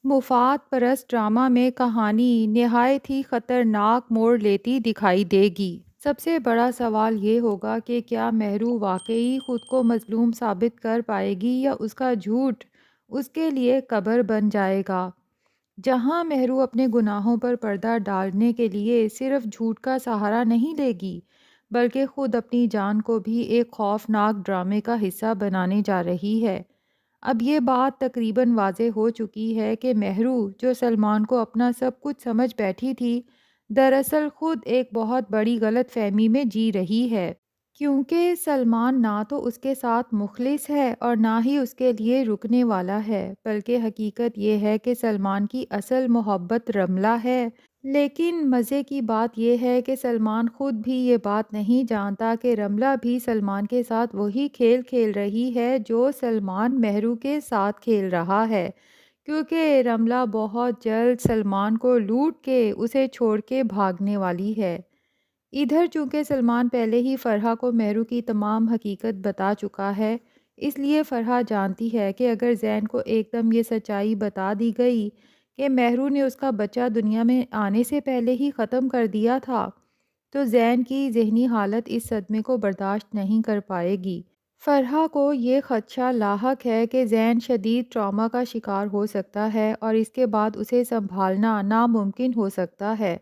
مفاد پرست ڈرامہ میں کہانی نہایت ہی خطرناک موڑ لیتی دکھائی دے گی۔ سب سے بڑا سوال یہ ہوگا کہ کیا مہرو واقعی خود کو مظلوم ثابت کر پائے گی یا اس کا جھوٹ اس کے لیے قبر بن جائے گا۔ جہاں مہرو اپنے گناہوں پر پردہ ڈالنے کے لیے صرف جھوٹ کا سہارا نہیں لے گی بلکہ خود اپنی جان کو بھی ایک خوفناک ڈرامے کا حصہ بنانے جا رہی ہے۔ اب یہ بات تقریباً واضح ہو چکی ہے کہ مہرو جو سلمان کو اپنا سب کچھ سمجھ بیٹھی تھی دراصل خود ایک بہت بڑی غلط فہمی میں جی رہی ہے، کیونکہ سلمان نہ تو اس کے ساتھ مخلص ہے اور نہ ہی اس کے لیے رکنے والا ہے، بلکہ حقیقت یہ ہے کہ سلمان کی اصل محبت رملہ ہے۔ لیکن مزے کی بات یہ ہے کہ سلمان خود بھی یہ بات نہیں جانتا کہ رملہ بھی سلمان کے ساتھ وہی کھیل کھیل رہی ہے جو سلمان مہرو کے ساتھ کھیل رہا ہے، کیونکہ رملہ بہت جلد سلمان کو لوٹ کے اسے چھوڑ کے بھاگنے والی ہے۔ ادھر چونکہ سلمان پہلے ہی فرحہ کو مہرو کی تمام حقیقت بتا چکا ہے، اس لیے فرحہ جانتی ہے کہ اگر زین کو ایک دم یہ سچائی بتا دی گئی کہ مہرو نے اس کا بچہ دنیا میں آنے سے پہلے ہی ختم کر دیا تھا تو زین کی ذہنی حالت اس صدمے کو برداشت نہیں کر پائے گی۔ فرحہ کو یہ خدشہ لاحق ہے کہ زین شدید ٹراما کا شکار ہو سکتا ہے اور اس کے بعد اسے سنبھالنا ناممکن ہو سکتا ہے،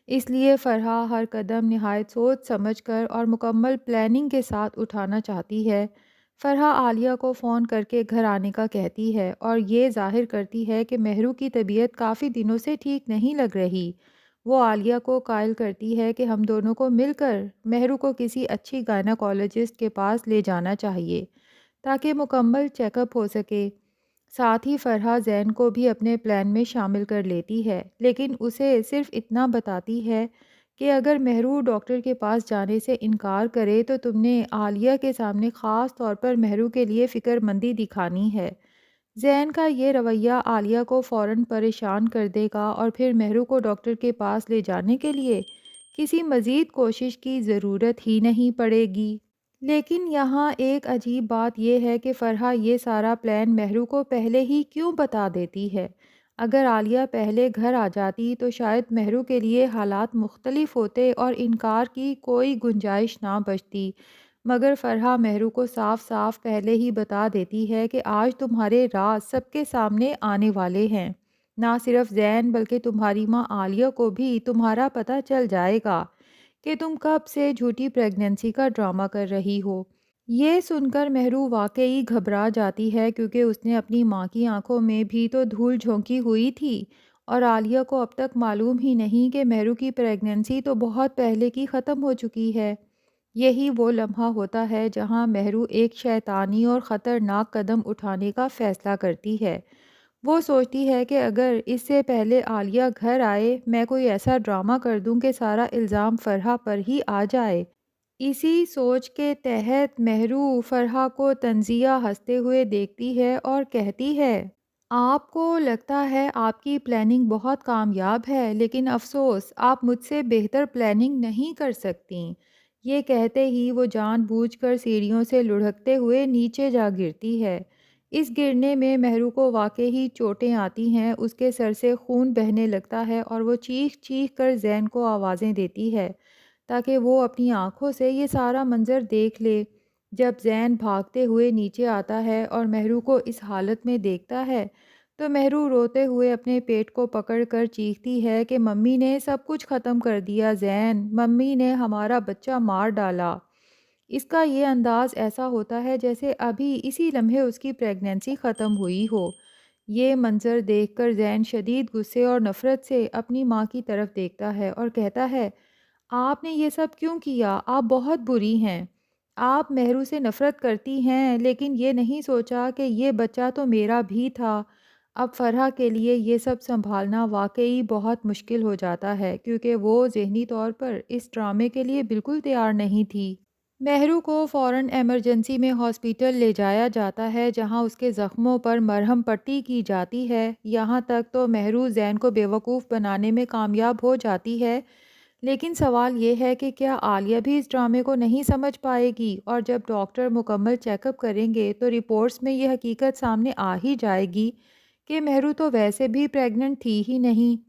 اس لیے فرحہ ہر قدم نہایت سوچ سمجھ کر اور مکمل پلاننگ کے ساتھ اٹھانا چاہتی ہے۔ فرحہ عالیہ کو فون کر کے گھر آنے کا کہتی ہے اور یہ ظاہر کرتی ہے کہ مہرو کی طبیعت کافی دنوں سے ٹھیک نہیں لگ رہی۔ وہ عالیہ کو قائل کرتی ہے کہ ہم دونوں کو مل کر مہرو کو کسی اچھی گائناکالوجسٹ کے پاس لے جانا چاہیے تاکہ مکمل چیک اپ ہو سکے۔ ساتھ ہی فرحہ زین کو بھی اپنے پلان میں شامل کر لیتی ہے، لیکن اسے صرف اتنا بتاتی ہے کہ اگر مہرو ڈاکٹر کے پاس جانے سے انکار کرے تو تم نے عالیہ کے سامنے خاص طور پر مہرو کے لیے فکر مندی دکھانی ہے۔ زین کا یہ رویہ عالیہ کو فوراً پریشان کر دے گا اور پھر مہرو کو ڈاکٹر کے پاس لے جانے کے لیے کسی مزید کوشش کی ضرورت ہی نہیں پڑے گی۔ لیکن یہاں ایک عجیب بات یہ ہے کہ فرحہ یہ سارا پلان مہرو کو پہلے ہی کیوں بتا دیتی ہے؟ اگر عالیہ پہلے گھر آ جاتی تو شاید مہرو کے لیے حالات مختلف ہوتے اور انکار کی کوئی گنجائش نہ بچتی، مگر فرحہ مہرو کو صاف صاف پہلے ہی بتا دیتی ہے کہ آج تمہارے راز سب کے سامنے آنے والے ہیں۔ نہ صرف زین بلکہ تمہاری ماں عالیہ کو بھی تمہارا پتہ چل جائے گا کہ تم کب سے جھوٹی پریگننسی کا ڈرامہ کر رہی ہو۔ یہ سن کر مہرو واقعی گھبرا جاتی ہے کیونکہ اس نے اپنی ماں کی آنکھوں میں بھی تو دھول جھونکی ہوئی تھی اور عالیہ کو اب تک معلوم ہی نہیں کہ مہرو کی پریگننسی تو بہت پہلے کی ختم ہو چکی ہے۔ یہی وہ لمحہ ہوتا ہے جہاں مہرو ایک شیطانی اور خطرناک قدم اٹھانے کا فیصلہ کرتی ہے۔ وہ سوچتی ہے کہ اگر اس سے پہلے عالیہ گھر آئے میں کوئی ایسا ڈرامہ کر دوں کہ سارا الزام فرحہ پر ہی آ جائے۔ اسی سوچ کے تحت مہرو فرحہ کو طنزیہ ہنستے ہوئے دیکھتی ہے اور کہتی ہے، آپ کو لگتا ہے آپ کی پلاننگ بہت کامیاب ہے، لیکن افسوس آپ مجھ سے بہتر پلاننگ نہیں کر سکتیں۔ یہ کہتے ہی وہ جان بوجھ کر سیڑھیوں سے لڑھکتے ہوئے نیچے جا گرتی ہے۔ اس گرنے میں مہرو کو واقعی چوٹیں آتی ہیں، اس کے سر سے خون بہنے لگتا ہے اور وہ چیخ چیخ کر زین کو آوازیں دیتی ہے تاکہ وہ اپنی آنکھوں سے یہ سارا منظر دیکھ لے۔ جب زین بھاگتے ہوئے نیچے آتا ہے اور مہرو کو اس حالت میں دیکھتا ہے تو مہرو روتے ہوئے اپنے پیٹ کو پکڑ کر چیختی ہے کہ ممی نے سب کچھ ختم کر دیا زین، ممی نے ہمارا بچہ مار ڈالا۔ اس کا یہ انداز ایسا ہوتا ہے جیسے ابھی اسی لمحے اس کی پریگننسی ختم ہوئی ہو۔ یہ منظر دیکھ کر زین شدید غصے اور نفرت سے اپنی ماں کی طرف دیکھتا ہے اور کہتا ہے، آپ نے یہ سب کیوں کیا؟ آپ بہت بری ہیں۔ آپ مہرو سے نفرت کرتی ہیں لیکن یہ نہیں سوچا کہ یہ بچہ تو میرا بھی تھا۔ اب فرحہ کے لیے یہ سب سنبھالنا واقعی بہت مشکل ہو جاتا ہے کیونکہ وہ ذہنی طور پر اس ڈرامے کے لیے بالکل تیار نہیں تھی۔ مہرو کو فوراً ایمرجنسی میں ہاسپٹل لے جایا جاتا ہے جہاں اس کے زخموں پر مرہم پٹی کی جاتی ہے۔ یہاں تک تو مہرو زین کو بیوقوف بنانے میں کامیاب ہو جاتی ہے، لیکن سوال یہ ہے کہ کیا عالیہ بھی اس ڈرامے کو نہیں سمجھ پائے گی اور جب ڈاکٹر مکمل چیک اپ کریں گے تو رپورٹس میں یہ حقیقت سامنے آ ہی جائے گی کہ مہرو تو ویسے بھی پریگننٹ تھی ہی نہیں۔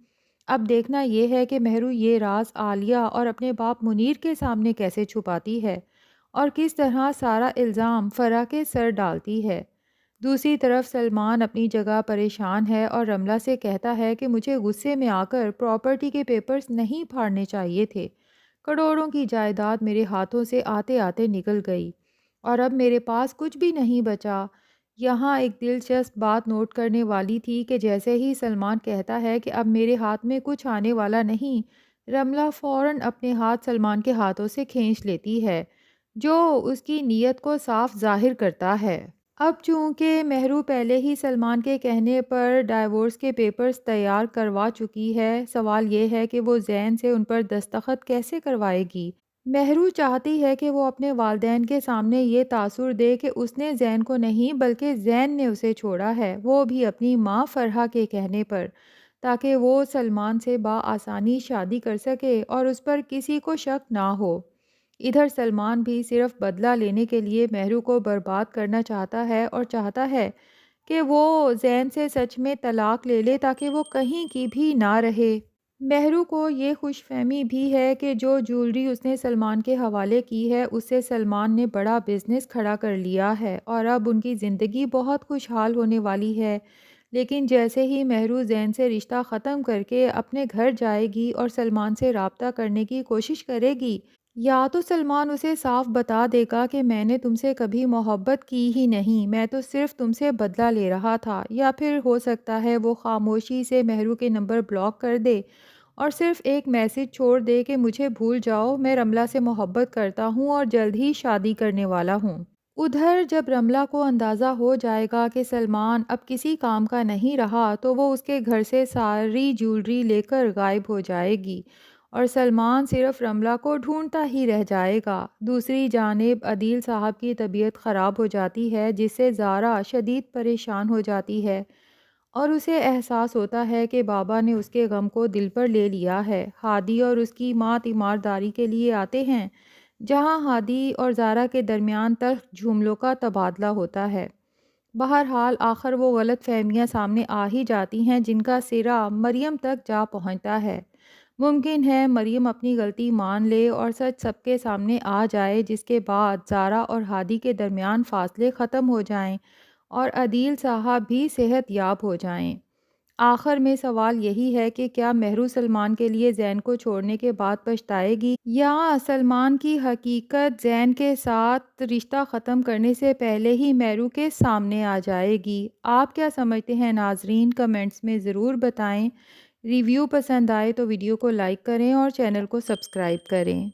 اب دیکھنا یہ ہے کہ مہرو یہ راز عالیہ اور اپنے باپ منیر کے سامنے کیسے چھپاتی ہے اور کس طرح سارا الزام فرح کے سر ڈالتی ہے۔ دوسری طرف سلمان اپنی جگہ پریشان ہے اور رملہ سے کہتا ہے کہ مجھے غصے میں آ کر پراپرٹی کے پیپرز نہیں پھاڑنے چاہیے تھے۔ کروڑوں کی جائیداد میرے ہاتھوں سے آتے آتے نکل گئی اور اب میرے پاس کچھ بھی نہیں بچا۔ یہاں ایک دلچسپ بات نوٹ کرنے والی تھی کہ جیسے ہی سلمان کہتا ہے کہ اب میرے ہاتھ میں کچھ آنے والا نہیں، رملہ فوراً اپنے ہاتھ سلمان کے ہاتھوں سے کھینچ لیتی ہے، جو اس کی نیت کو صاف ظاہر کرتا ہے۔ اب چونکہ مہرو پہلے ہی سلمان کے کہنے پر ڈائیورس کے پیپرز تیار کروا چکی ہے، سوال یہ ہے کہ وہ زین سے ان پر دستخط کیسے کروائے گی۔ مہرو چاہتی ہے کہ وہ اپنے والدین کے سامنے یہ تاثر دے کہ اس نے زین کو نہیں بلکہ زین نے اسے چھوڑا ہے، وہ بھی اپنی ماں فرحہ کے کہنے پر، تاکہ وہ سلمان سے بآسانی شادی کر سکے اور اس پر کسی کو شک نہ ہو۔ ادھر سلمان بھی صرف بدلہ لینے کے لیے مہرو کو برباد کرنا چاہتا ہے اور چاہتا ہے کہ وہ زین سے سچ میں طلاق لے لے تاکہ وہ کہیں کی بھی نہ رہے۔ مہرو کو یہ خوش فہمی بھی ہے کہ جو جولری اس نے سلمان کے حوالے کی ہے اس سے سلمان نے بڑا بزنس کھڑا کر لیا ہے اور اب ان کی زندگی بہت خوشحال ہونے والی ہے۔ لیکن جیسے ہی مہرو زین سے رشتہ ختم کر کے اپنے گھر جائے گی اور سلمان سے رابطہ کرنے کی کوشش کرے گی، یا تو سلمان اسے صاف بتا دے گا کہ میں نے تم سے کبھی محبت کی ہی نہیں، میں تو صرف تم سے بدلہ لے رہا تھا، یا پھر ہو سکتا ہے وہ خاموشی سے مہرو کے نمبر بلاک کر دے اور صرف ایک میسج چھوڑ دے کہ مجھے بھول جاؤ، میں رملہ سے محبت کرتا ہوں اور جلد ہی شادی کرنے والا ہوں۔ ادھر جب رملہ کو اندازہ ہو جائے گا کہ سلمان اب کسی کام کا نہیں رہا تو وہ اس کے گھر سے ساری جولری لے کر غائب ہو جائے گی اور سلمان صرف رملہ کو ڈھونڈتا ہی رہ جائے گا۔ دوسری جانب عدیل صاحب کی طبیعت خراب ہو جاتی ہے جس سے زارا شدید پریشان ہو جاتی ہے اور اسے احساس ہوتا ہے کہ بابا نے اس کے غم کو دل پر لے لیا ہے۔ ہادی اور اس کی ماں تیمارداری کے لیے آتے ہیں جہاں ہادی اور زارا کے درمیان تلخ جملوں کا تبادلہ ہوتا ہے۔ بہرحال آخر وہ غلط فہمیاں سامنے آ ہی جاتی ہیں جن کا سرا مریم تک جا پہنچتا ہے۔ ممکن ہے مریم اپنی غلطی مان لے اور سچ سب کے سامنے آ جائے، جس کے بعد زارا اور ہادی کے درمیان فاصلے ختم ہو جائیں اور عدیل صاحب بھی صحت یاب ہو جائیں۔ آخر میں سوال یہی ہے کہ کیا مہرو سلمان کے لیے زین کو چھوڑنے کے بعد پچھتائے گی، یا سلمان کی حقیقت زین کے ساتھ رشتہ ختم کرنے سے پہلے ہی مہرو کے سامنے آ جائے گی؟ آپ کیا سمجھتے ہیں ناظرین؟ کمنٹس میں ضرور بتائیں۔ ریویو پسند آئے تو ویڈیو کو لائک کریں اور چینل کو سبسکرائب کریں۔